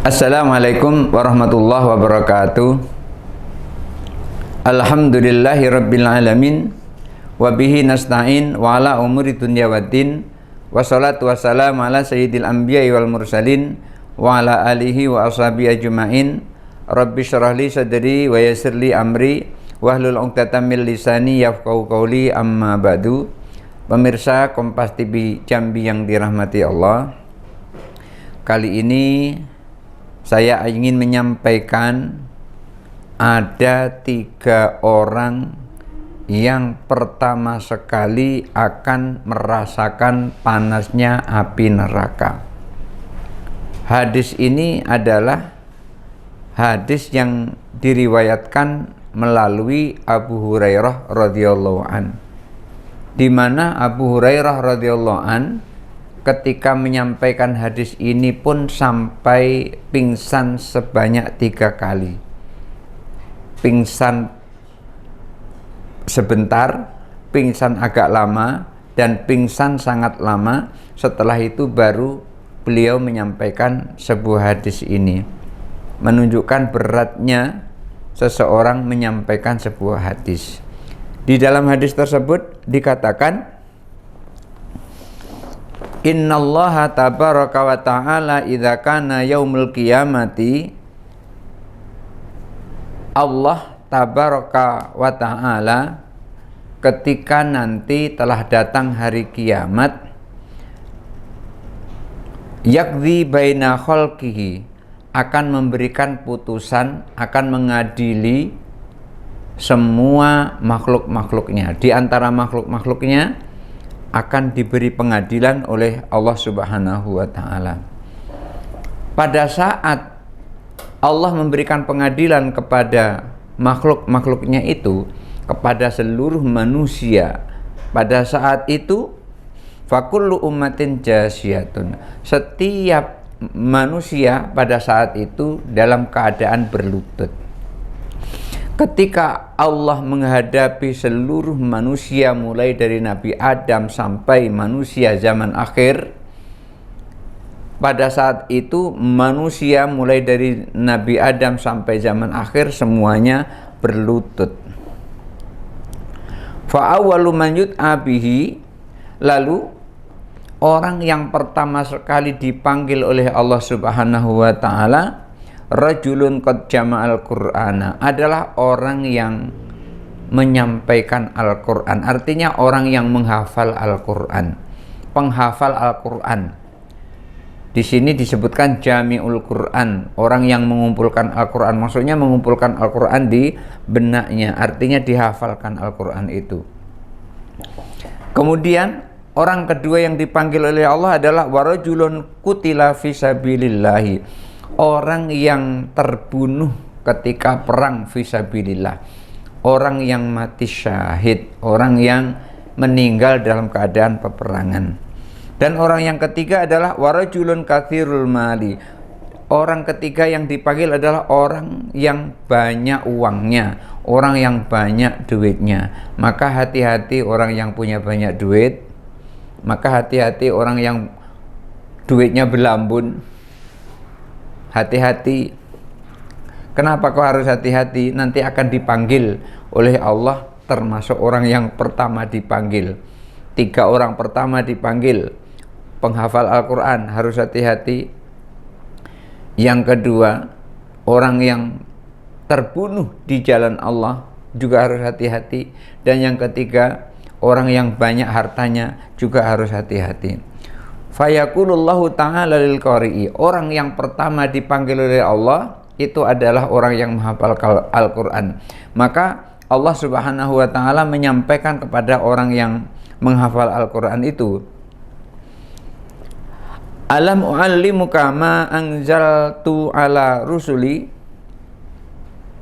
Assalamualaikum warahmatullahi wabarakatuh. Alhamdulillahi rabbil alamin. Wabihi nasta'in wa ala umuri dunya waddin. Wassalatu wassalamu ala sayyidil anbiya'i wal mursalin wa ala alihi wa ashabihi ajma'in. Rabbi syrah li sadri wa yassir li amri wahlul 'uqdatam min lisani yafqahu qawli, amma ba'du. Pemirsa Kompas TV Jambi yang dirahmati Allah, kali ini saya ingin menyampaikan ada 3 orang yang pertama sekali akan merasakan panasnya api neraka. Hadis ini adalah hadis yang diriwayatkan melalui Abu Hurairah radhiyallahu an, di mana Abu Hurairah radhiyallahu an ketika menyampaikan hadis ini pun sampai pingsan sebanyak 3 kali. Pingsan sebentar, pingsan agak lama, dan pingsan sangat lama. Setelah itu baru beliau menyampaikan sebuah hadis ini, menunjukkan beratnya seseorang menyampaikan sebuah hadis. Di dalam hadis tersebut dikatakan, Innallaha tabaraka wa ta'ala idza kana yaumul qiyamati, Allah tabaraka wa ta'ala ketika nanti telah datang hari kiamat, yaqdi baina khalqihi, akan memberikan putusan, akan mengadili semua makhluk-makhluknya. Di antara makhluk-makhluknya akan diberi pengadilan oleh Allah Subhanahu wa ta'ala. Pada saat Allah memberikan pengadilan kepada makhluk-makhluknya itu, kepada seluruh manusia, pada saat itu fakullu ummatin jasiyatun, setiap manusia pada saat itu dalam keadaan berlutut. Ketika Allah menghadapi seluruh manusia mulai dari Nabi Adam sampai manusia zaman akhir, pada saat itu manusia mulai dari Nabi Adam sampai zaman akhir semuanya berlutut. Fa awwalu man yud'a bihi, lalu orang yang pertama sekali dipanggil oleh Allah Subhanahu wa ta'ala, rajulun qad jama'al qur'ana, adalah orang yang menyampaikan Al-Qur'an. Artinya orang yang menghafal Al-Qur'an, penghafal Al-Qur'an. Di sini disebutkan jami'ul Qur'an, orang yang mengumpulkan Al-Qur'an. Maksudnya mengumpulkan Al-Qur'an di benaknya, artinya dihafalkan Al-Qur'an itu. Kemudian orang kedua yang dipanggil oleh Allah adalah warajulun qutila fisabilillahi, orang yang terbunuh ketika perang fisabilillah, orang yang mati syahid, orang yang meninggal dalam keadaan peperangan. Dan orang yang ketiga adalah warajulun katsirul mali, orang ketiga yang dipanggil adalah orang yang banyak uangnya, orang yang banyak duitnya. Maka hati-hati orang yang punya banyak duit, maka hati-hati orang yang duitnya berlambun. Hati-hati. Kenapa kau harus hati-hati? Nanti akan dipanggil oleh Allah termasuk orang yang pertama dipanggil. 3 orang pertama dipanggil. Penghafal Al-Quran harus hati-hati. Yang kedua, orang yang terbunuh di jalan Allah juga harus hati-hati. Dan yang ketiga, orang yang banyak hartanya juga harus hati-hati. Fayakulullahu ta'ala lil qari'i, orang yang pertama dipanggil oleh Allah itu adalah orang yang menghafal Al-Quran. Maka Allah Subhanahu wa ta'ala menyampaikan kepada orang yang menghafal Al-Quran itu, alam u'allimuka ma anzaltu ala rusuli,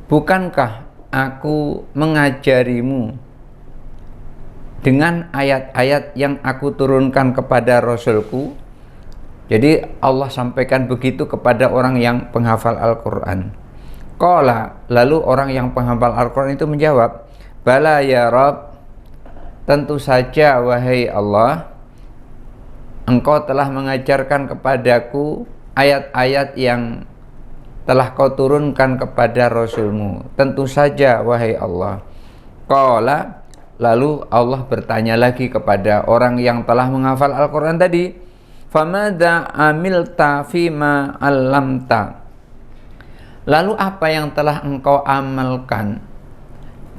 bukankah aku mengajarimu dengan ayat-ayat yang aku turunkan kepada Rasulku. Jadi Allah sampaikan begitu kepada orang yang penghafal Al-Quran. Qala, lalu orang yang penghafal Al-Quran itu menjawab, bala ya Rabb, tentu saja wahai Allah, Engkau telah mengajarkan kepadaku ayat-ayat yang telah kau turunkan kepada Rasulmu. Tentu saja wahai Allah. Qala, lalu Allah bertanya lagi kepada orang yang telah menghafal Al-Quran tadi, famadza amilta fima 'allamta. Lalu apa yang telah engkau amalkan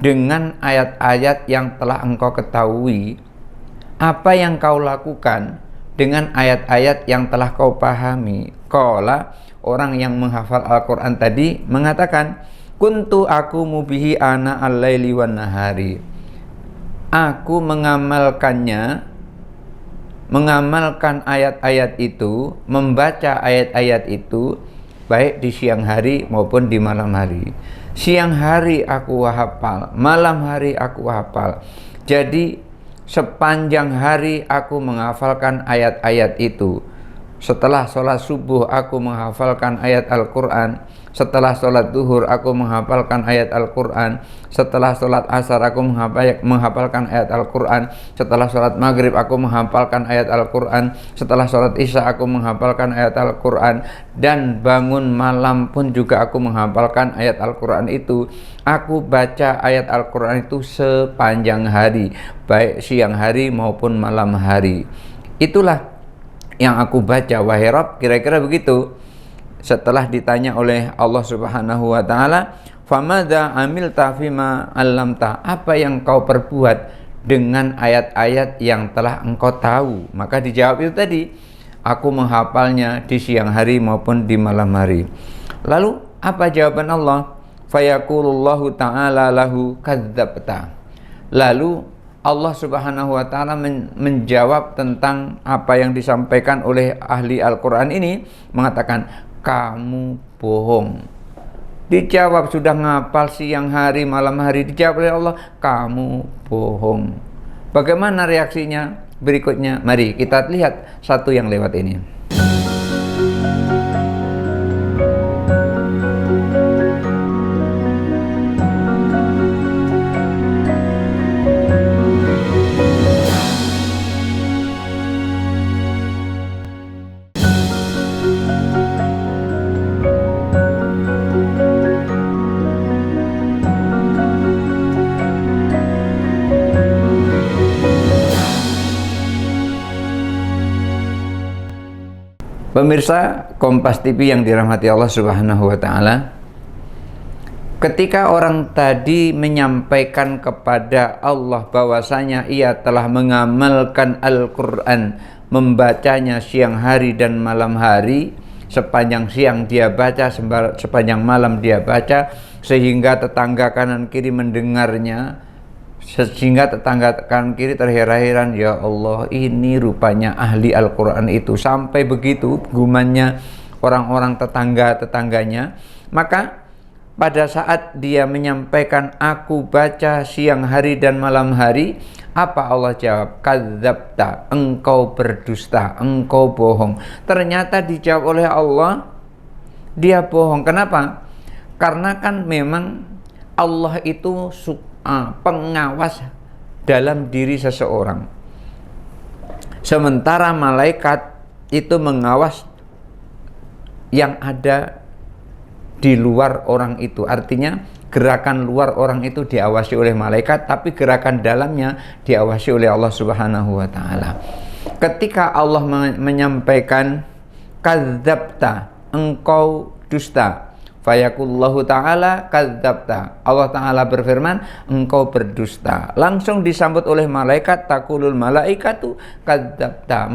dengan ayat-ayat yang telah engkau ketahui? Apa yang kau lakukan dengan ayat-ayat yang telah kau pahami? Qala, orang yang menghafal Al-Quran tadi mengatakan, kuntu aku mubihi ana al-laili wan nahari. Aku mengamalkan ayat-ayat itu, membaca ayat-ayat itu baik di siang hari maupun di malam hari. Siang hari aku hafal, malam hari aku hafal. Jadi sepanjang hari aku menghafalkan ayat-ayat itu. Setelah sholat subuh aku menghafalkan ayat Al-Quran. Setelah sholat duhur aku menghafalkan ayat Al-Quran. Setelah sholat asar aku menghafalkan ayat Al-Quran. Setelah sholat maghrib aku menghafalkan ayat Al-Quran. Setelah sholat isya aku menghafalkan ayat Al-Quran. Dan bangun malam pun juga aku menghafalkan ayat Al-Quran itu. Aku baca ayat Al-Quran itu sepanjang hari, baik siang hari maupun malam hari. Itulah yang aku baca, wahai Rabb. Kira-kira begitu. Setelah ditanya oleh Allah Subhanahu wa ta'ala, famadza amilta fima 'allamta, apa yang kau perbuat dengan ayat-ayat yang telah engkau tahu? Maka dijawab itu tadi, aku menghafalnya di siang hari maupun di malam hari. Lalu apa jawaban Allah? Fayaqulullahu ta'ala lahu kadzdzabta. Lalu Allah Subhanahu wa ta'ala menjawab tentang apa yang disampaikan oleh ahli Al-Quran ini, mengatakan, kamu bohong. Dijawab sudah ngapal siang hari malam hari, dijawab oleh Allah, kamu bohong. Bagaimana reaksinya berikutnya? Mari kita lihat satu yang lewat ini. Pemirsa Kompas TV yang dirahmati Allah Subhanahu wa ta'ala, ketika orang tadi menyampaikan kepada Allah bahwasanya ia telah mengamalkan Al-Quran, membacanya siang hari dan malam hari, sepanjang siang dia baca, sepanjang malam dia baca, sehingga tetangga kanan kiri mendengarnya, sehingga tetangga kanan kiri terheran-heran, ya Allah, ini rupanya ahli Al-Quran itu. Sampai begitu gumannya orang-orang tetangga-tetangganya. Maka pada saat dia menyampaikan, aku baca siang hari dan malam hari, apa Allah jawab? Kadzdzabta, engkau berdusta, engkau bohong. Ternyata dijawab oleh Allah, dia bohong. Kenapa? Karena kan memang Allah itu pengawas dalam diri seseorang, sementara malaikat itu mengawas yang ada di luar orang itu. Artinya gerakan luar orang itu diawasi oleh malaikat, tapi gerakan dalamnya diawasi oleh Allah Subhanahu wa ta'ala. Ketika Allah menyampaikan kadzdzabta, engkau dusta, fayaqullahu ta'ala kadzdzabta, Allah ta'ala berfirman, engkau berdusta. Langsung disambut oleh malaikat, taqulul malaikatu kadzdzabta,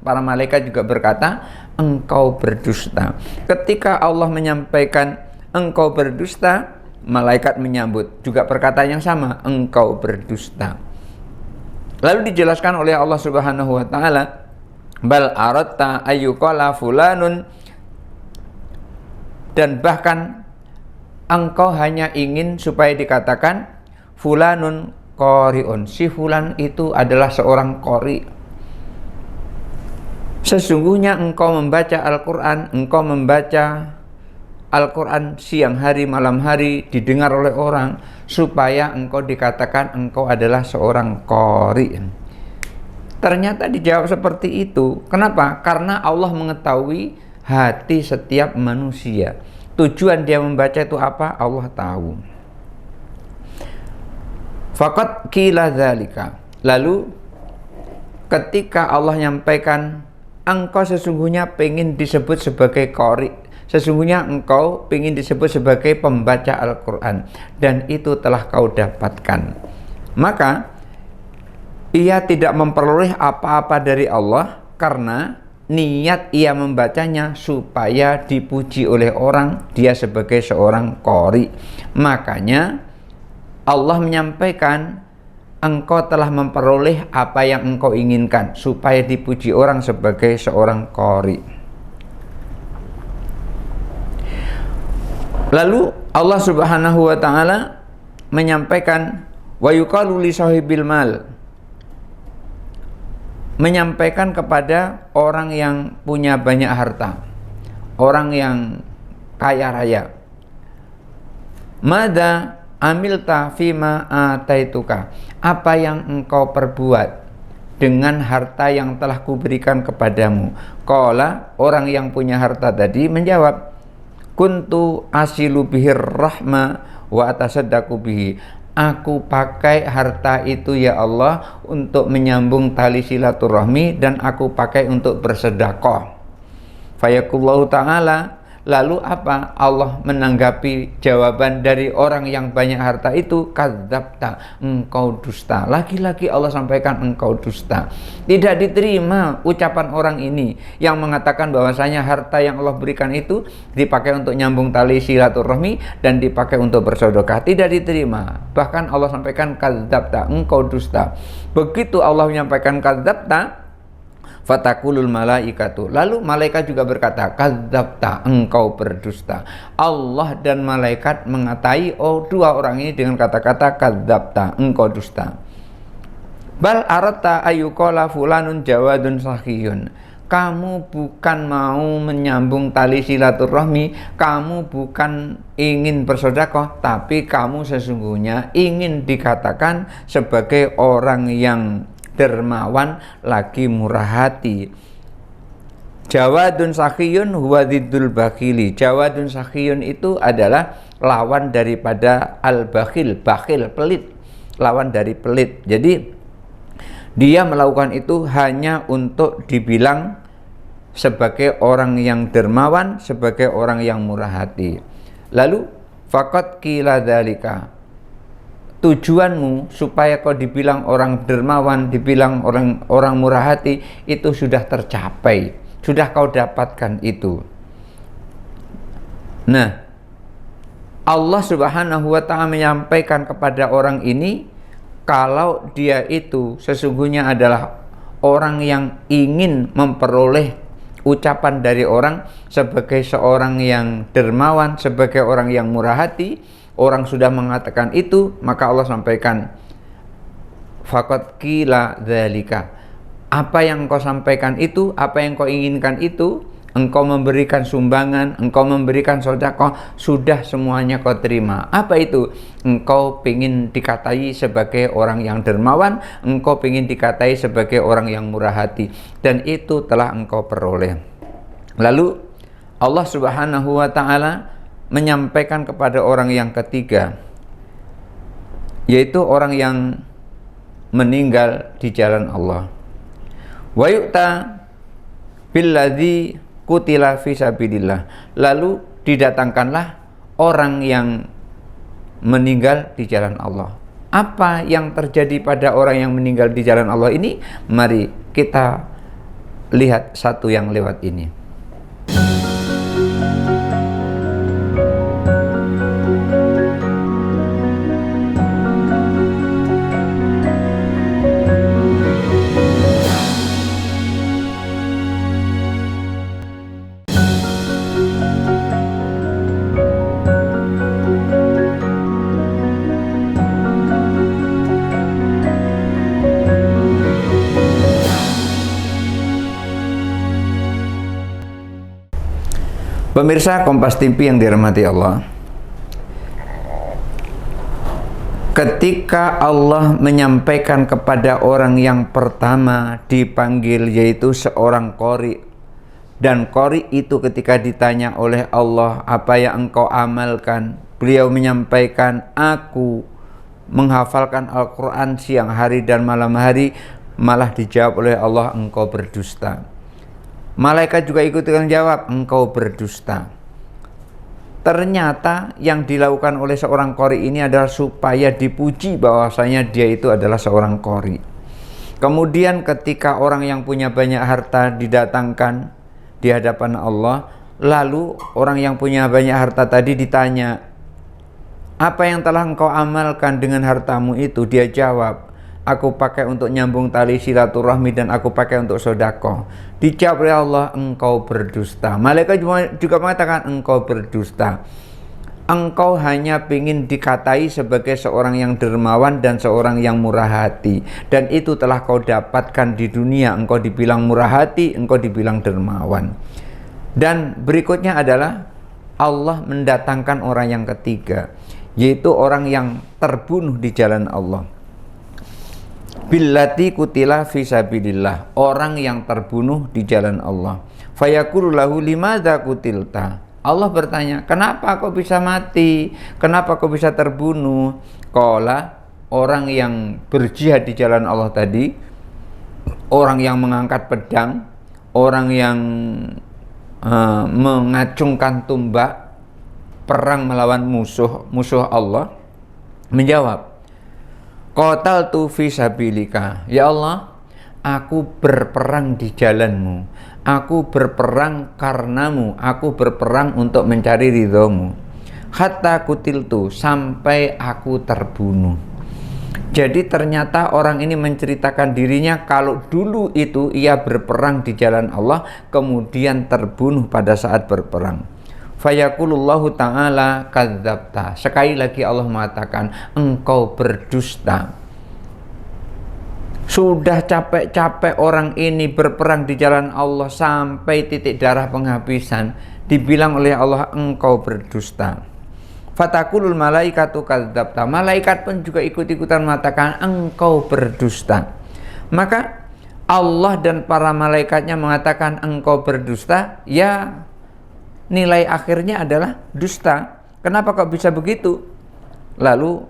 para malaikat juga berkata, engkau berdusta. Ketika Allah menyampaikan engkau berdusta, malaikat menyambut juga perkataan yang sama, engkau berdusta. Lalu dijelaskan oleh Allah Subhanahu wa ta'ala, bal aratta ayyuqala fulanun, dan bahkan engkau hanya ingin supaya dikatakan fulanun qari'un, si fulan itu adalah seorang qari. Sesungguhnya engkau membaca Al-Quran, engkau membaca Al-Quran siang hari malam hari, didengar oleh orang, supaya engkau dikatakan engkau adalah seorang qari. Ternyata dijawab seperti itu. Kenapa? Karena Allah mengetahui hati setiap manusia. Tujuan dia membaca itu apa? Allah tahu. Faqad qila dzalika. Lalu ketika Allah nyampaikan, engkau sesungguhnya pengen disebut sebagai qari, sesungguhnya engkau pengen disebut sebagai pembaca Al-Quran, dan itu telah kau dapatkan, maka ia tidak memperoleh apa-apa dari Allah karena niat ia membacanya supaya dipuji oleh orang, dia sebagai seorang qari. Makanya Allah menyampaikan, engkau telah memperoleh apa yang engkau inginkan supaya dipuji orang sebagai seorang qari. Lalu Allah Subhanahu wa taala menyampaikan, wa yuqalu li sahibil mal, menyampaikan kepada orang yang punya banyak harta, orang yang kaya raya, mada amilta fima ataituka, apa yang engkau perbuat dengan harta yang telah kuberikan kepadamu. Qala, orang yang punya harta tadi menjawab, kuntu asilu bihir rahma wa atasaddaqu bihi, aku pakai harta itu ya Allah untuk menyambung tali silaturahmi dan aku pakai untuk bersedekah. Fayaqullahu ta'ala, lalu apa? Allah menanggapi jawaban dari orang yang banyak harta itu, kadzabta, engkau dusta. Lagi-lagi Allah sampaikan engkau dusta. Tidak diterima ucapan orang ini yang mengatakan bahwasanya harta yang Allah berikan itu dipakai untuk nyambung tali silaturahmi dan dipakai untuk bersedekah. Tidak diterima. Bahkan Allah sampaikan kadzabta, engkau dusta. Begitu Allah menyampaikan kadzabta, fatakulul malaikatu, lalu malaikat juga berkata, kadzabta, engkau berdusta. Allah dan malaikat mengatai dua orang ini dengan kata-kata kadzabta, engkau dusta. Bal aratta ayyuqala fulanun jawadun sahiyun, kamu bukan mau menyambung tali silaturahmi, kamu bukan ingin bersedekah, tapi kamu sesungguhnya ingin dikatakan sebagai orang yang dermawan lagi murah hati. Jawadun sakhiyun huwa dziddul bakhili. Jawadun sakhiyun itu adalah lawan daripada al-bakhil, bakhil, pelit, lawan dari pelit. Jadi dia melakukan itu hanya untuk dibilang sebagai orang yang dermawan, sebagai orang yang murah hati. Lalu faqad qila dzalika, tujuanmu supaya kau dibilang orang dermawan, dibilang orang murah hati, itu sudah tercapai, sudah kau dapatkan itu. Nah, Allah Subhanahu wa ta'ala menyampaikan kepada orang ini kalau dia itu sesungguhnya adalah orang yang ingin memperoleh ucapan dari orang sebagai seorang yang dermawan, sebagai orang yang murah hati. Orang sudah mengatakan itu, maka Allah sampaikan, faqad qila dzalika, apa yang engkau sampaikan itu, apa yang engkau inginkan itu, engkau memberikan sumbangan, engkau memberikan sedekah, sudah semuanya kau terima. Apa itu? Engkau ingin dikatai sebagai orang yang dermawan, engkau ingin dikatai sebagai orang yang murah hati, dan itu telah engkau peroleh. Lalu Allah Subhanahu wa ta'ala menyampaikan kepada orang yang ketiga, yaitu orang yang meninggal di jalan Allah. Wa yu'ta billadzi qutila fi sabilillah, lalu didatangkanlah orang yang meninggal di jalan Allah. Apa yang terjadi pada orang yang meninggal di jalan Allah ini? Mari kita lihat satu yang lewat ini. Pemirsa Kompas TV yang dirahmati Allah, ketika Allah menyampaikan kepada orang yang pertama dipanggil, yaitu seorang qari, Dan qori itu ketika ditanya oleh Allah, apa yang engkau amalkan? Beliau menyampaikan, aku menghafalkan Al-Quran siang hari dan malam hari. Malah dijawab oleh Allah, engkau berdusta. Malaikat juga ikut jawab, engkau berdusta. Ternyata yang dilakukan oleh seorang qori ini adalah supaya dipuji bahwasanya dia itu adalah seorang qori. Kemudian ketika orang yang punya banyak harta didatangkan di hadapan Allah, lalu orang yang punya banyak harta tadi ditanya, apa yang telah engkau amalkan dengan hartamu itu? Dia jawab, aku pakai untuk nyambung tali silaturahmi dan aku pakai untuk sedekah. Dijawab oleh Allah, engkau berdusta. Malaikat juga mengatakan, engkau berdusta. Engkau hanya ingin dikatai sebagai seorang yang dermawan dan seorang yang murah hati, dan itu telah kau dapatkan di dunia. Engkau dibilang murah hati, engkau dibilang dermawan. Dan berikutnya adalah Allah mendatangkan orang yang ketiga, yaitu orang yang terbunuh di jalan Allah. Billati kutila fisabilillah, orang yang terbunuh di jalan Allah. Fayaqulu lahu limadza kutilta. Allah bertanya, kenapa kau bisa mati? Kenapa kau bisa terbunuh? Qala, orang yang berjihad di jalan Allah tadi, orang yang mengangkat pedang, orang yang mengacungkan tombak, perang melawan musuh Allah, menjawab, qataltu fi sabilika. Ya Allah, aku berperang di jalanmu, aku berperang karenamu, aku berperang untuk mencari ridhomu. Hatta kutiltu, sampai aku terbunuh. Jadi ternyata orang ini menceritakan dirinya kalau dulu itu ia berperang di jalan Allah, kemudian terbunuh pada saat berperang. Fayaqulullahu ta'ala kadzabta. Sekali lagi Allah mengatakan, engkau berdusta. Sudah capek-capek orang ini berperang di jalan Allah sampai titik darah penghabisan, dibilang oleh Allah, engkau berdusta. Fatakulul malaikatu kadzabta. Malaikat pun juga ikut-ikutan mengatakan, engkau berdusta. Maka Allah dan para malaikatnya mengatakan engkau berdusta, ya nilai akhirnya adalah dusta. Kenapa kok bisa begitu? Lalu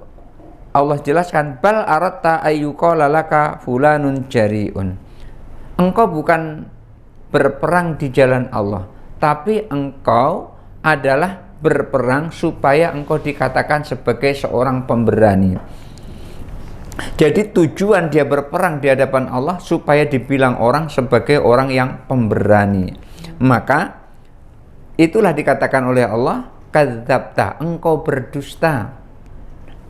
Allah jelaskan, bal aratta ayyuqala laka fulanun jariun. Engkau bukan berperang di jalan Allah, tapi engkau adalah berperang supaya engkau dikatakan sebagai seorang pemberani. Jadi tujuan dia berperang di hadapan Allah supaya dibilang orang sebagai orang yang pemberani. Maka itulah dikatakan oleh Allah, kadzabta, engkau berdusta.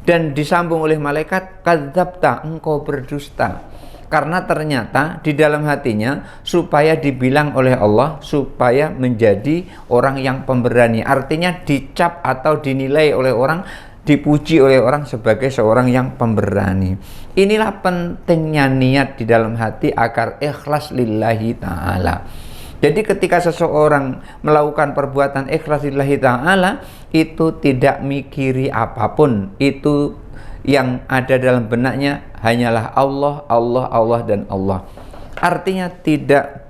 Dan disambung oleh malaikat, kadzabta, engkau berdusta. Karena ternyata di dalam hatinya supaya dibilang oleh Allah, supaya menjadi orang yang pemberani. Artinya dicap atau dinilai oleh orang, dipuji oleh orang sebagai seorang yang pemberani. Inilah pentingnya niat di dalam hati agar ikhlas lillahi ta'ala. Jadi ketika seseorang melakukan perbuatan ikhlas lillahi ta'ala, itu tidak mikiri apapun. Itu yang ada dalam benaknya hanyalah Allah, Allah, Allah, dan Allah. Artinya tidak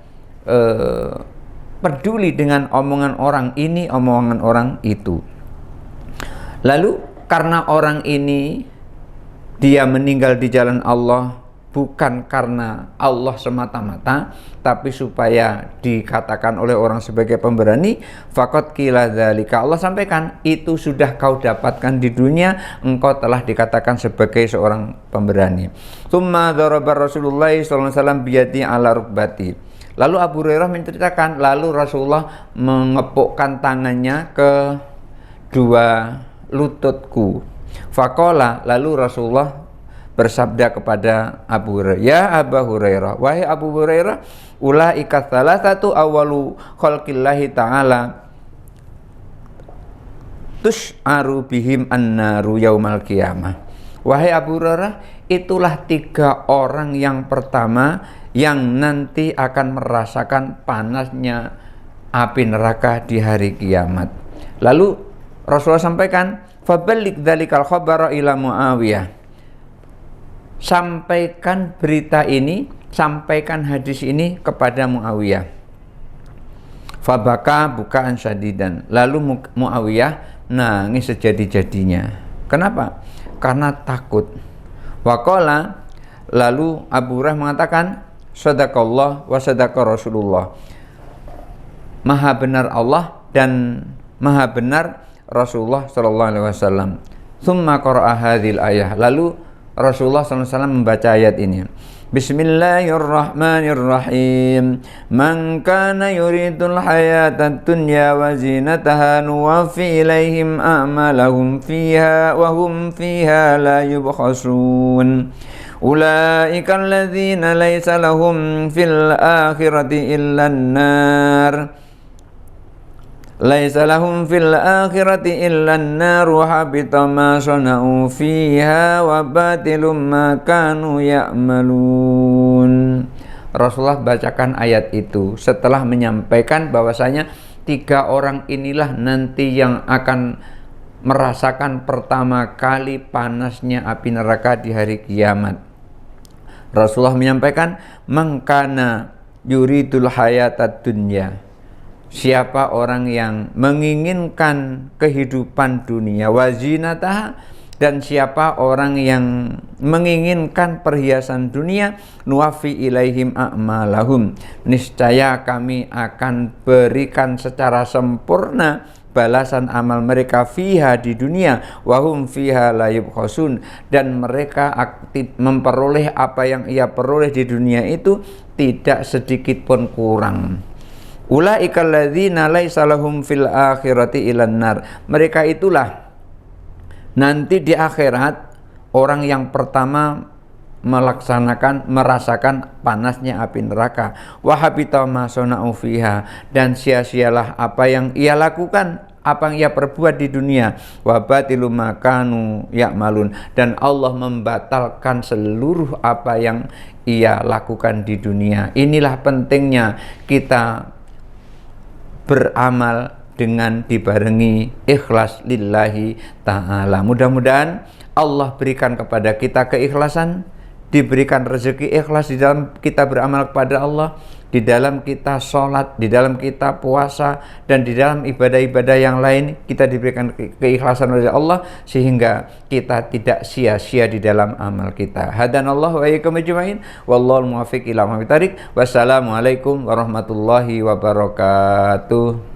peduli dengan omongan orang ini, omongan orang itu. Lalu karena orang ini dia meninggal di jalan Allah bukan karena Allah semata-mata, tapi supaya dikatakan oleh orang sebagai pemberani, faqad qila dzalika. Allah sampaikan, itu sudah kau dapatkan di dunia, engkau telah dikatakan sebagai seorang pemberani. Tsumma daraba Rasulullah sallallahu alaihi wasallam biyadi ala rukbati. Lalu Abu Hurairah menceritakan, lalu Rasulullah mengepukkan tangannya ke dua lututku. Faqala, lalu Rasulullah bersabda kepada Abu Hurairah, ya Abu Hurairah, wahai Abu Hurairah, ulaika salasatu awalu khalqillahi ta'ala tus'aru bihim annaru yaumal qiyamah. Wahai Abu Hurairah, itulah tiga orang yang pertama yang nanti akan merasakan panasnya api neraka di hari kiamat. Lalu Rasulullah sampaikan, faballigh dzalikal khabara ila Muawiyah. Sampaikan berita ini, sampaikan hadis ini kepada Muawiyah. Fabaka bukaan syadidan. Lalu Muawiyah nangis sejadi-jadinya. Kenapa? Karena takut. Waqala, lalu Abu Hurairah mengatakan, sadaqallah wa sadaqa Rasulullah. Maha benar Allah dan maha benar Rasulullah sallallahu alaihi wasallam. Tsumma qara'a hadhil ayah. Lalu Rasulullah sallallahu alaihi wasallam membaca ayat ini. Bismillahirrahmanirrahim. Man kana yuridul hayatad dunya wa zinataha nuwaffi ilaihim a'malahum fiha wa hum fiha la yubkhasun. Ulaika alladzina laysa lahum fil akhirati illa an-nar. Laisa lahum fil akhirati illa an-nar wa habita ma sana'u fiha wa batilum ma kanu ya'malun. Rasulullah bacakan ayat itu setelah menyampaikan bahwasanya 3 orang inilah nanti yang akan merasakan pertama kali panasnya api neraka di hari kiamat. Rasulullah menyampaikan, mangkana yuridul hayatad dunya. Siapa orang yang menginginkan kehidupan dunia, wazinatah, dan siapa orang yang menginginkan perhiasan dunia, nuwafi ilaihim a'malahum, niscaya kami akan berikan secara sempurna balasan amal mereka fiha di dunia, wahum fiha la yubkhasun, dan mereka aktif memperoleh apa yang ia peroleh di dunia itu tidak sedikit pun kurang. Ulaikal ladzina laisa lahum fil akhirati ilan nar. Mereka itulah nanti di akhirat orang yang pertama merasakan panasnya api neraka. Wa habita ma sana'u fiha, dan sia-sialah apa yang ia lakukan, apa yang ia perbuat di dunia. Wa batilu ma kanu ya'malun, dan Allah membatalkan seluruh apa yang ia lakukan di dunia. Inilah pentingnya kita beramal dengan dibarengi ikhlas lillahi ta'ala. Mudah-mudahan Allah berikan kepada kita keikhlasan, diberikan rezeki ikhlas di dalam kita beramal kepada Allah, di dalam kita sholat, di dalam kita puasa, dan di dalam ibadah-ibadah yang lain kita diberikan keikhlasan oleh Allah sehingga kita tidak sia-sia di dalam amal kita. Hadanallahu wa iyyakum ajma'in, wallahul muwaffiq ila aqwamit thoriq. Wassalamualaikum warahmatullahi wabarakatuh.